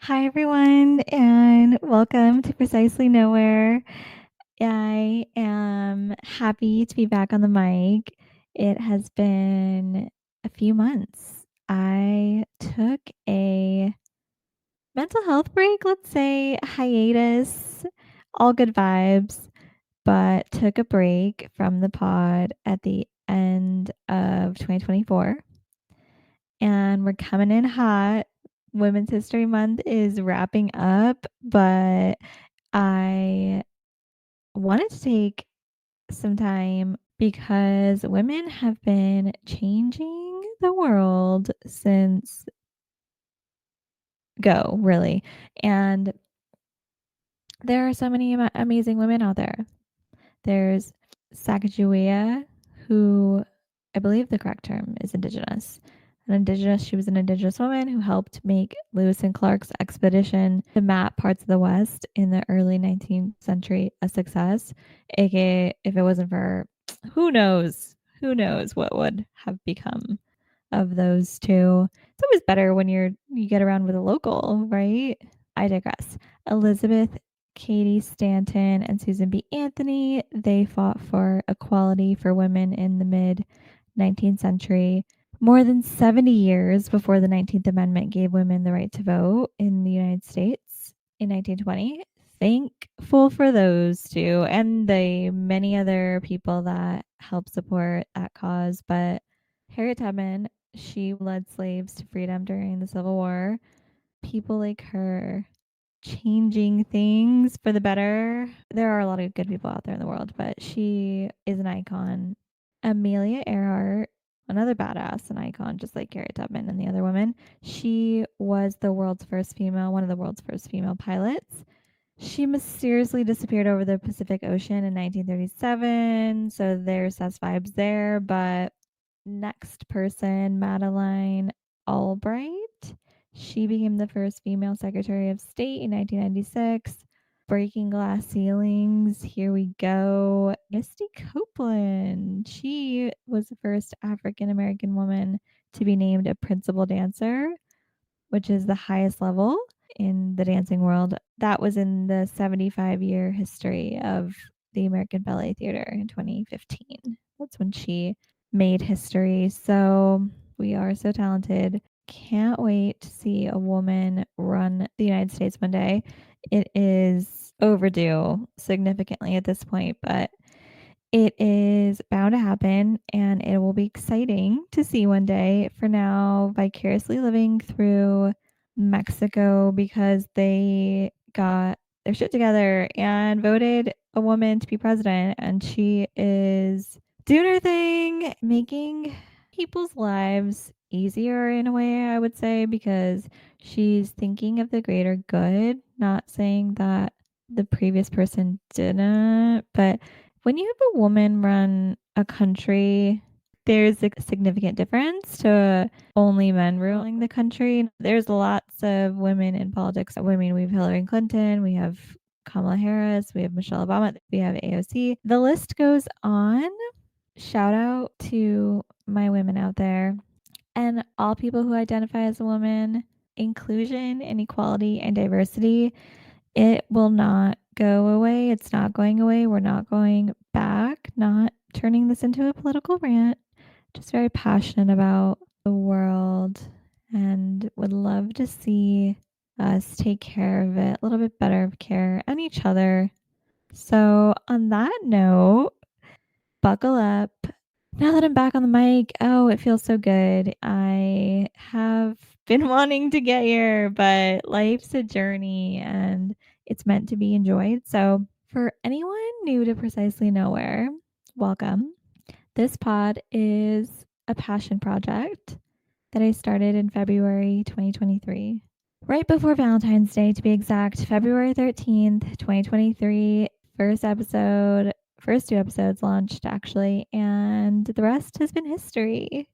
Hi, everyone, and welcome to Precisely Nowhere. I am happy to be back on the mic. It has been a few months. I took a mental health break, let's say hiatus, all good vibes, but took a break from the pod at the end of 2024. And we're coming in hot. Women's History Month is wrapping up, but I wanted to take some time because women have been changing the world since go, really. And there are so many amazing women out there. There's Sacagawea, who I believe the correct term is indigenous. She was an indigenous woman who helped make Lewis and Clark's expedition to map parts of the West in the early 19th century a success. AKA, if it wasn't for her, who knows? Who knows what would have become of those two? It's always better when you get around with a local, right? I digress. Elizabeth Cady Stanton and Susan B. Anthony, they fought for equality for women in the mid 19th century. More than 70 years before the 19th Amendment gave women the right to vote in the United States in 1920. Thankful for those two and the many other people that helped support that cause. But Harriet Tubman, she led slaves to freedom during the Civil War. People like her changing things for the better. There are a lot of good people out there in the world, but she is an icon. Amelia Earhart, another badass, an icon, just like Harriet Tubman and the other women. She was one of the world's first female pilots. She mysteriously disappeared over the Pacific Ocean in 1937, so there's sus vibes there. But next person, Madeleine Albright. She became the first female Secretary of State in 1996. Breaking glass ceilings, here we go. Misty Copeland. She was the first African American woman to be named a principal dancer, which is the highest level in the dancing world. That was in the 75-year history of the American Ballet Theater in 2015. That's when she made history. So we are so talented. Can't wait to see a woman run the United States one day. It is overdue significantly at this point, but it is bound to happen and it will be exciting to see one day. For now, vicariously living through Mexico because they got their shit together and voted a woman to be president. And she is doing her thing, making people's lives easier in a way, I would say, because she's thinking of the greater good, not saying that the previous person didn't, but when you have a woman run a country, there's a significant difference to only men ruling the country. There's lots of women in politics. I mean, we have Hillary Clinton, we have Kamala Harris, we have Michelle Obama, we have AOC. The list goes on. Shout out to my women out there and all people who identify as a woman. Inclusion and equality and diversity, it will not go away. It's not going away. We're not going back, not turning this into a political rant. Just very passionate about the world and would love to see us take care of it, a little bit better of care and each other. So, on that note, buckle up. Now that I'm back on the mic, oh, it feels so good. I have been wanting to get here, but life's a journey and it's meant to be enjoyed. So, for anyone new to Precisely Nowhere, welcome. This pod is a passion project that I started in February 2023. Right before Valentine's Day, to be exact, February 13th, 2023. First two episodes launched actually, and the rest has been history.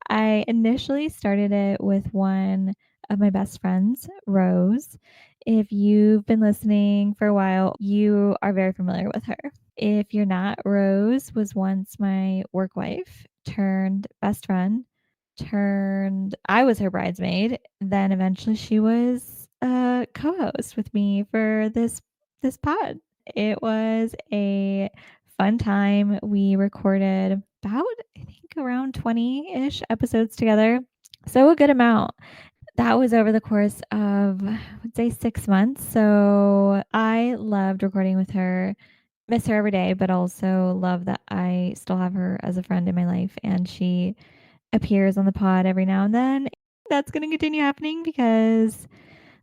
I initially started it with one of my best friends, Rose. If you've been listening for a while, you are very familiar with her. If you're not, Rose was once my work wife turned best friend, turned I was her bridesmaid, then eventually she was a co-host with me for this pod. It was a fun time. We recorded about, I think, around 20-ish episodes together. So a good amount. That was over the course of, I would say, 6 months. So I loved recording with her. Miss her every day, but also love that I still have her as a friend in my life, and she appears on the pod every now and then. That's going to continue happening because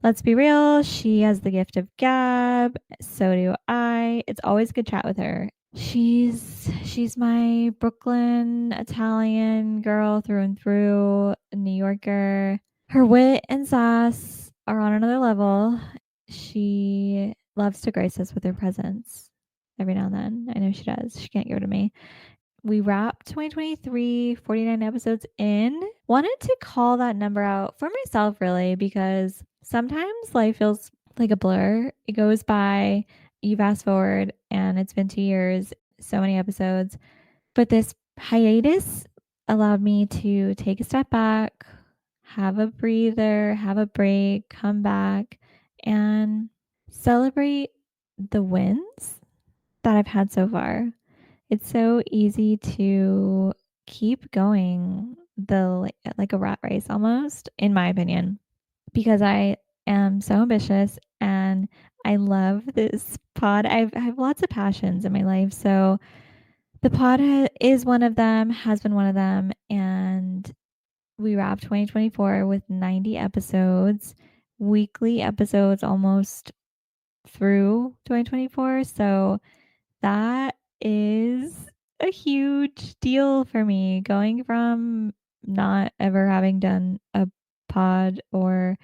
let's be real, she has the gift of gab. So do I. It's always a good chat with her. She's my Brooklyn Italian girl through and through, a New Yorker. Her wit and sass are on another level. She loves to grace us with her presence every now and then. I know she does. She can't get rid of me. We wrapped 2023, 49 episodes in. Wanted to call that number out for myself, really, because sometimes life feels like a blur. It goes by, you fast forward, and it's been 2 years, so many episodes. But this hiatus allowed me to take a step back, have a breather, have a break, come back, and celebrate the wins that I've had so far. It's so easy to keep going like a rat race almost, in my opinion, because I am so ambitious and I love this pod. I have lots of passions in my life, so the pod is one of them, has been one of them, and we wrapped 2024 with 90 episodes, weekly episodes almost through 2024. So that is a huge deal for me, going from not ever having done a pod or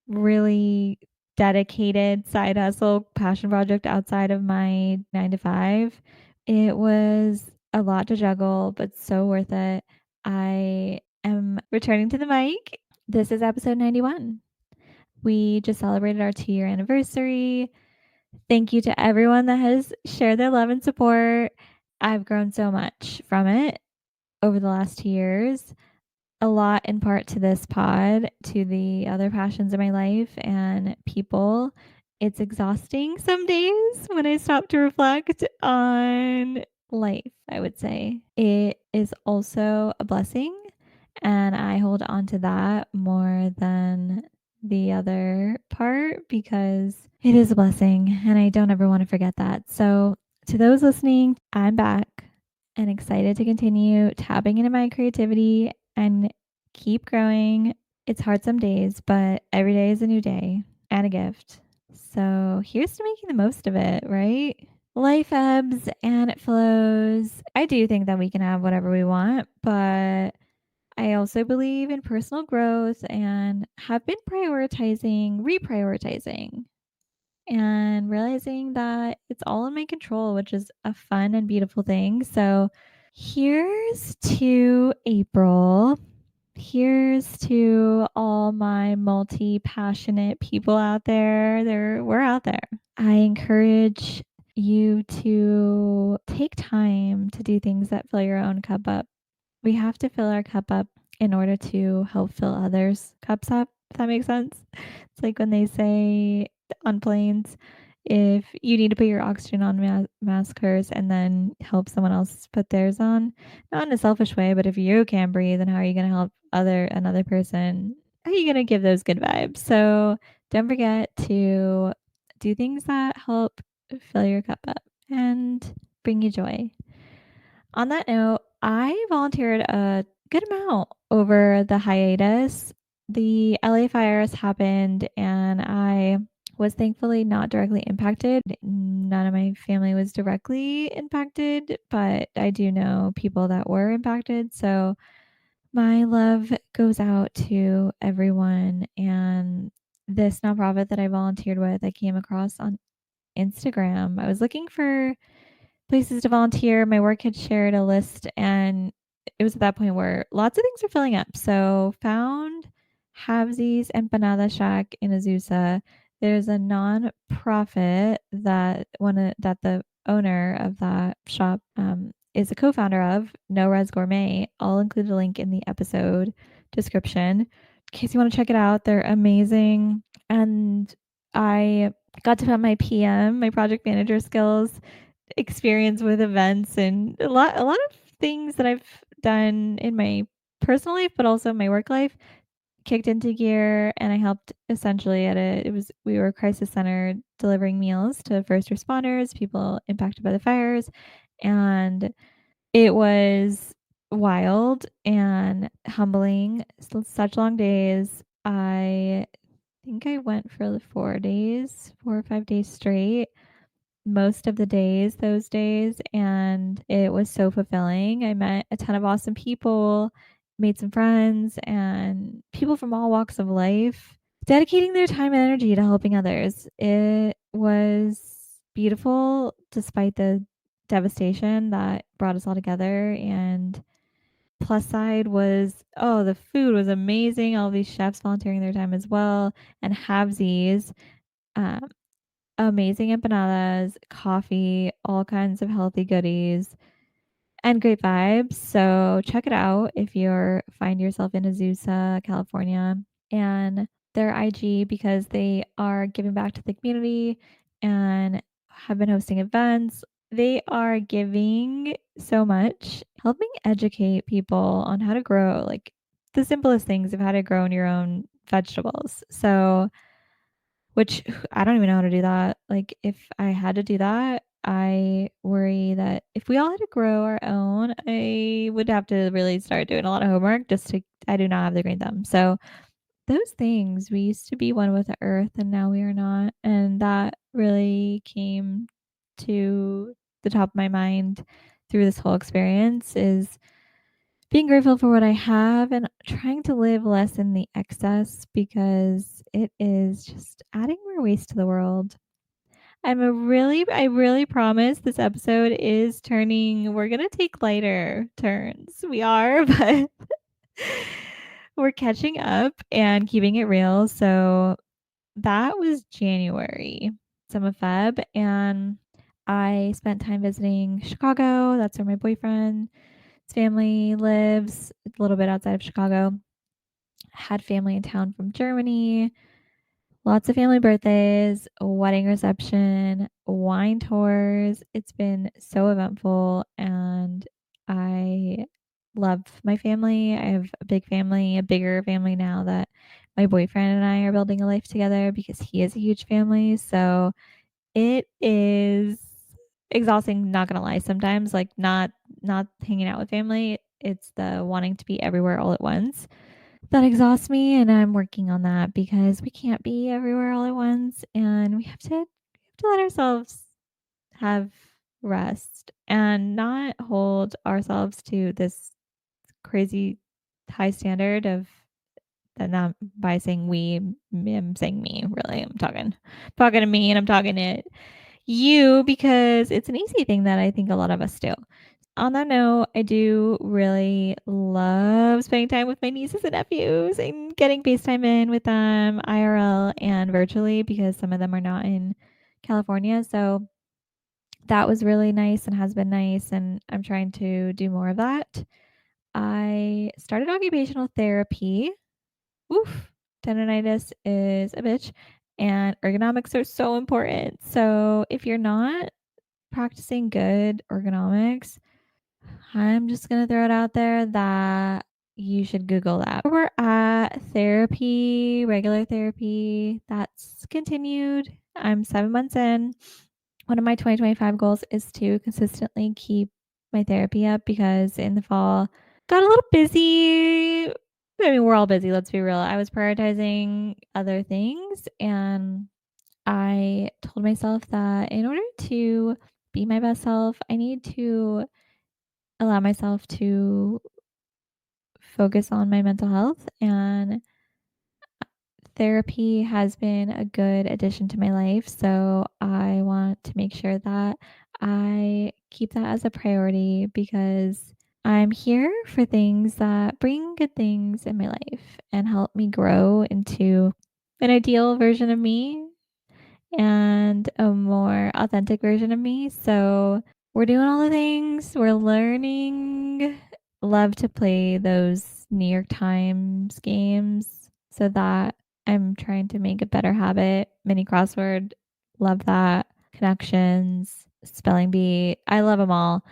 really dedicated side hustle passion project outside of my 9 to 5. It was a lot to juggle, but so worth it. I am returning to the mic. This is episode 91. We just celebrated our 2-year anniversary. Thank you to everyone that has shared their love and support. I've grown so much from it over the last 2 years. A lot in part to this pod, to the other passions in my life and people. It's exhausting some days when I stop to reflect on life, I would say. It is also a blessing, and I hold on to that more than the other part because it is a blessing and I don't ever want to forget that. So, to those listening, I'm back and excited to continue tapping into my creativity and keep growing. It's hard some days, but every day is a new day and a gift. So here's to making the most of it, right? Life ebbs and it flows. I do think that we can have whatever we want, but I also believe in personal growth and have been reprioritizing, and realizing that it's all in my control, which is a fun and beautiful thing. So here's to April. Here's to all my multi-passionate people out there. We're out there. I encourage you to take time to do things that fill your own cup up. We have to fill our cup up in order to help fill others' cups up, if that makes sense. It's like when they say on planes, if you need to put your oxygen on mask first and then help someone else put theirs on, not in a selfish way, but if you can't breathe, then how are you going to help another person? How are you going to give those good vibes? So don't forget to do things that help fill your cup up and bring you joy. On that note, I volunteered a good amount over the hiatus. The LA fires happened and I was thankfully not directly impacted. None of my family was directly impacted, but I do know people that were impacted. So my love goes out to everyone. And this nonprofit that I volunteered with, I came across on Instagram. I was looking for places to volunteer. My work had shared a list, and it was at that point where lots of things were filling up. So found Havesi's Empanada Shack in Azusa. There's a nonprofit that the owner of that shop is a co-founder of, No Res Gourmet. I'll include a link in the episode description in case you want to check it out. They're amazing. And I got to put my PM, my project manager skills, experience with events, and a lot of things that I've done in my personal life, but also my work life kicked into gear, and I helped essentially at a it was we were a crisis center delivering meals to first responders, people impacted by the fires, and it was wild and humbling. Such long days. I think I went for 4 days, 4 or 5 days straight, most of the days those days, and it was so fulfilling. I met a ton of awesome people, made some friends, and people from all walks of life dedicating their time and energy to helping others. It was beautiful despite the devastation that brought us all together, and plus side was, oh, the food was amazing, all these chefs volunteering their time as well, and halvesies, um, amazing empanadas, coffee, all kinds of healthy goodies, and great vibes. So check it out if you're find yourself in Azusa, California, and their IG because they are giving back to the community and have been hosting events. They are giving so much, helping educate people on how to grow, like the simplest things of how to grow your own vegetables. So which I don't even know how to do that. Like, if I had to do that, I worry that if we all had to grow our own, I would have to really start doing a lot of homework just to I do not have the green thumb. So, those things, we used to be one with the earth and now we are not. And that really came to the top of my mind through this whole experience is being grateful for what I have and trying to live less in the excess because it is just adding more waste to the world. I really promise this episode is turning, we're going to take lighter turns. We are, but we're catching up and keeping it real. So that was January, some of Feb, and I spent time visiting Chicago. That's where my boyfriend's family lives, a little bit outside of Chicago. Had family in town from Germany, lots of family birthdays, a wedding reception, wine tours. It's been so eventful and I love my family. I have a big family, a bigger family now that my boyfriend and I are building a life together because he has a huge family. So it is exhausting, not gonna lie. Sometimes like not hanging out with family. It's the wanting to be everywhere all at once that exhausts me, and I'm working on that because we can't be everywhere all at once, and we have to let ourselves have rest and not hold ourselves to this crazy high standard of that not by saying we, I'm saying me, really. I'm talking to me and I'm talking to you because it's an easy thing that I think a lot of us do. On that note, I do really love spending time with my nieces and nephews and getting FaceTime in with them IRL and virtually because some of them are not in California. So that was really nice and has been nice. And I'm trying to do more of that. I started occupational therapy. Oof, tendonitis is a bitch. And ergonomics are so important. So if you're not practicing good ergonomics, I'm just gonna throw it out there that you should Google that. We're at therapy, regular therapy, that's continued. I'm 7 months in. One of my 2025 goals is to consistently keep my therapy up because in the fall got a little busy. I mean, we're all busy, let's be real. I was prioritizing other things and I told myself that in order to be my best self, I need to allow myself to focus on my mental health, and therapy has been a good addition to my life. So I want to make sure that I keep that as a priority because I'm here for things that bring good things in my life and help me grow into an ideal version of me and a more authentic version of me. So we're doing all the things, we're learning. Love to play those New York Times games so that I'm trying to make a better habit. Mini crossword, love that. Connections, spelling bee, I love them all.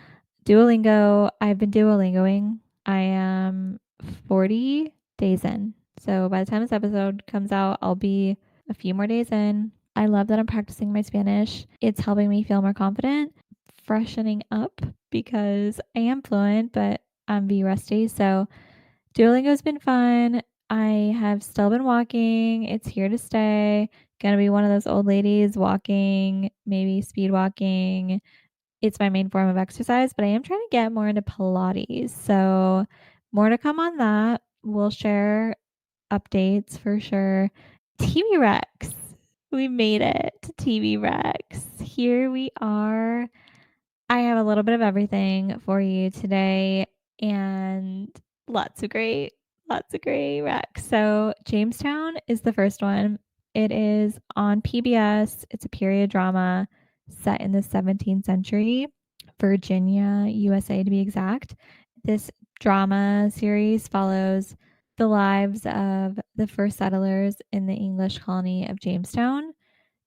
Duolingo, I've been Duolingoing. I am 40 days in. So by the time this episode comes out, I'll be a few more days in. I love that I'm practicing my Spanish. It's helping me feel more confident, freshening up because I am fluent, but I'm be rusty. So Duolingo's been fun. I have still been walking. It's here to stay. Gonna be one of those old ladies walking, maybe speed walking. It's my main form of exercise, but I am trying to get more into Pilates. So, more to come on that. We'll share updates for sure. TV Rex. We made it to TV Rex. Here we are. I have a little bit of everything for you today and lots of great Rex. So, Jamestown is the first one. It is on PBS. It's a period drama set in the 17th century, Virginia, USA to be exact. This drama series follows the lives of the first settlers in the English colony of Jamestown.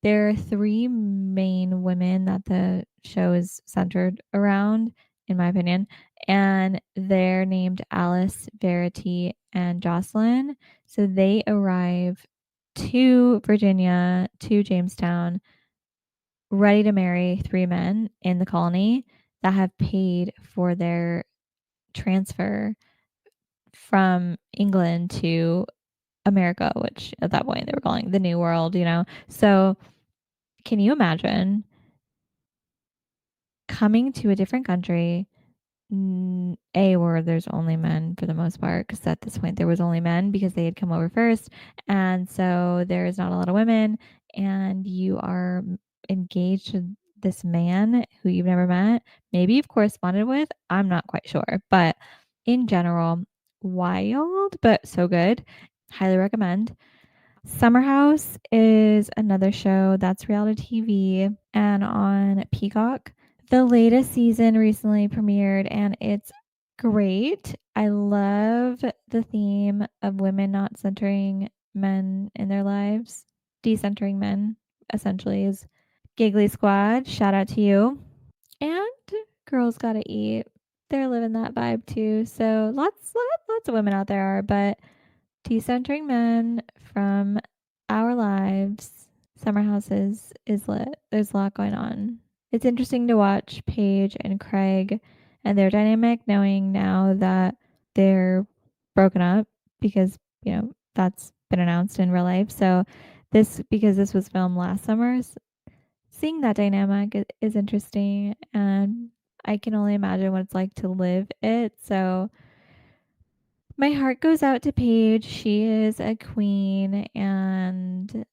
There are three main women that the show is centered around, in my opinion, and they're named Alice, Verity, and Jocelyn. So they arrive to Virginia, to Jamestown, ready to marry three men in the colony that have paid for their transfer from England to America, which at that point they were calling the New World, you know? So can you imagine coming to a different country, where there's only men for the most part, because at this point there was only men because they had come over first, and so there's not a lot of women, and you are engaged to this man who you've never met, maybe you've corresponded with. I'm not quite sure, but in general, wild, but so good. Highly recommend. Summer House is another show that's reality TV and on Peacock. The latest season recently premiered and it's great. I love the theme of women not centering men in their lives, decentering men, essentially, is Giggly Squad. Shout out to you. And Girls Gotta Eat. They're living that vibe too. So lots of women out there are, but decentering men from our lives. Summer Houses is lit. There's a lot going on. It's interesting to watch Paige and Craig and their dynamic, knowing now that they're broken up because, that's been announced in real life. So because this was filmed last summer, seeing that dynamic is interesting. And I can only imagine what it's like to live it. So my heart goes out to Paige. She is a queen and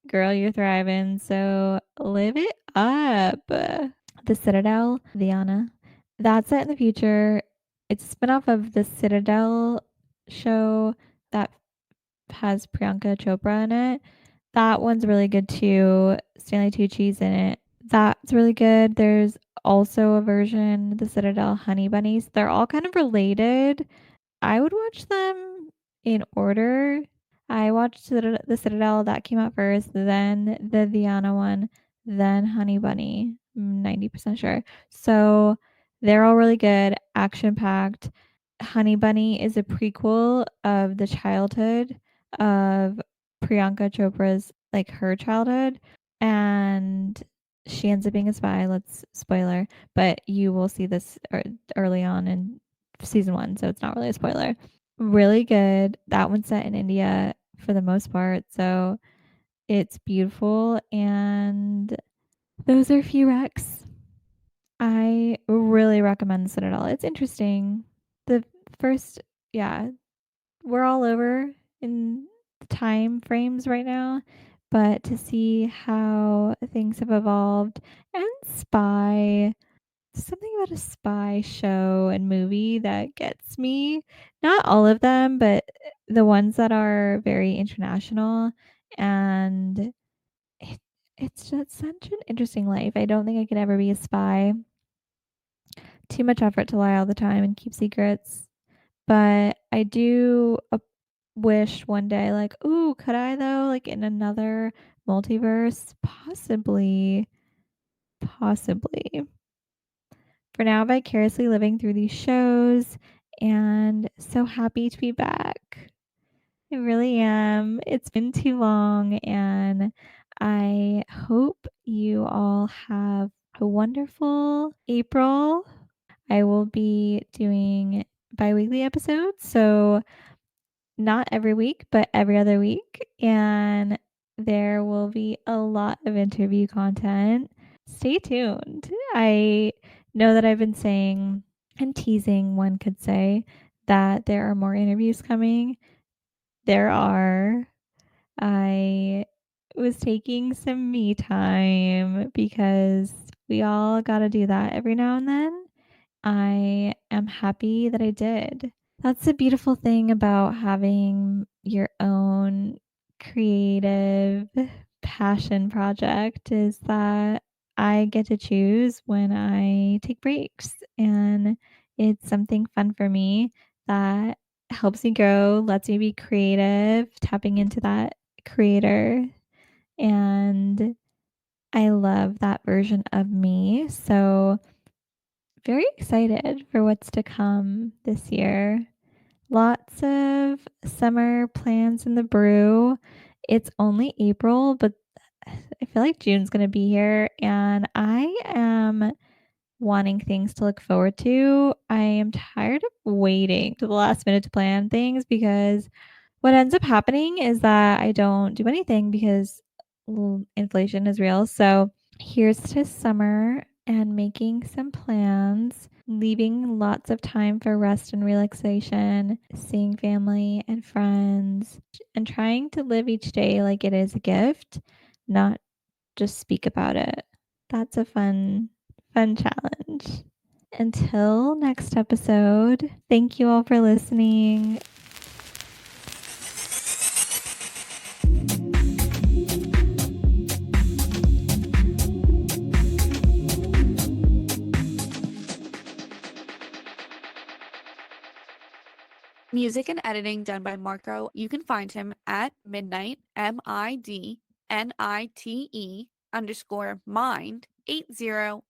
girl, you're thriving. So live it up. The Citadel, Diana. That's set in the future. It's a spinoff of the Citadel show that has Priyanka Chopra in it. That one's really good too. Stanley Tucci's in it. That's really good. There's also a version, the Citadel Honey Bunnies. They're all kind of related. I would watch them in order. I watched the Citadel that came out first, then the Diana one, then Honey Bunny. I'm 90% sure. So they're all really good, action packed. Honey Bunny is a prequel of the childhood of Priyanka Chopra's, like her childhood, and she ends up being a spy. Let's spoiler, but you will see this early on in season one, so it's not really a spoiler. Really good. That one's set in India for the most part, so it's beautiful. And those are a few recs. I really recommend the Citadel. It's interesting. The first, yeah, we're all over in the time frames right now, but to see how things have evolved and spy, something about a spy show and movie that gets me. Not all of them, but the ones that are very international. And it, it's just such an interesting life. I don't think I could ever be a spy. Too much effort to lie all the time and keep secrets. But I do wish one day, like, ooh, could I though? Like in another multiverse? Possibly. Possibly. For now, vicariously living through these shows and so happy to be back. I really am. It's been too long, and I hope you all have a wonderful April. I will be doing bi-weekly episodes, so not every week, but every other week, and there will be a lot of interview content. Stay tuned. I know that I've been saying and teasing, one could say, that there are more interviews coming. There are. I was taking some me time because we all got to do that every now and then. I am happy that I did. That's the beautiful thing about having your own creative passion project is that I get to choose when I take breaks, and it's something fun for me that helps me grow, lets me be creative, tapping into that creator, and I love that version of me. So, very excited for what's to come this year. Lots of summer plans in the brew. It's only April, but I feel like June's going to be here, and I am wanting things to look forward to. I am tired of waiting to the last minute to plan things because what ends up happening is that I don't do anything because inflation is real. So here's to summer and making some plans, leaving lots of time for rest and relaxation, seeing family and friends, and trying to live each day like it is a gift, not just speak about it. That's a fun challenge. Until next episode, thank you all for listening. Music and editing done by Marco. You can find him at midnight, MIDNITE_mind80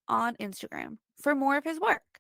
on Instagram for more of his work.